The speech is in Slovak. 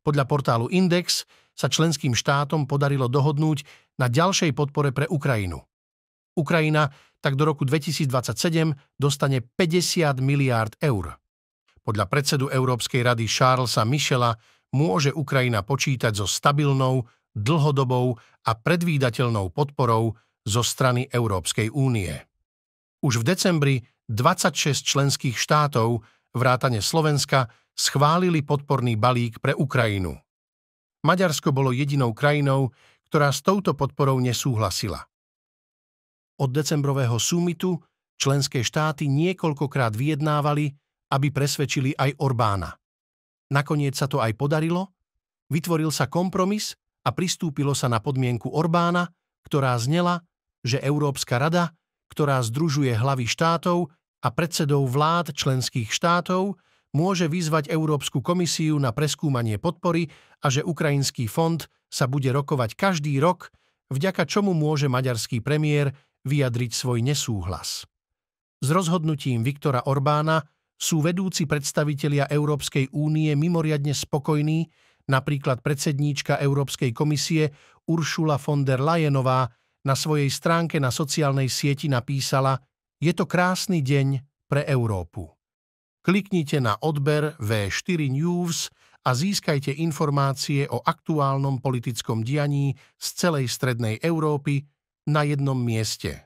Podľa portálu Index sa členským štátom podarilo dohodnúť na ďalšej podpore pre Ukrajinu. Ukrajina tak do roku 2027 dostane 50 miliárd eur. Podľa predsedu Európskej rady Charlesa Michela môže Ukrajina počítať so stabilnou, dlhodobou a predvídateľnou podporou zo strany Európskej únie. Už v decembri 26 členských štátov vrátane Slovenska schválili podporný balík pre Ukrajinu. Maďarsko bolo jedinou krajinou, ktorá s touto podporou nesúhlasila. Od decembrového summitu členské štáty niekoľkokrát vyjednávali, aby presvedčili aj Orbána. Nakoniec sa to aj podarilo, vytvoril sa kompromis a pristúpilo sa na podmienku Orbána, ktorá znela, že Európska rada, ktorá združuje hlavy štátov a predsedov vlád členských štátov, môže vyzvať Európsku komisiu na preskúmanie podpory a že Ukrajinský fond sa bude rokovať každý rok, vďaka čomu môže maďarský premiér vyjadriť svoj nesúhlas. S rozhodnutím Viktora Orbána sú vedúci predstavitelia Európskej únie mimoriadne spokojní, napríklad predsedníčka Európskej komisie Ursula von der Leyenová na svojej stránke na sociálnej sieti napísala: "Je to krásny deň pre Európu." Kliknite na odber V4 News a získajte informácie o aktuálnom politickom dianí z celej strednej Európy na jednom mieste.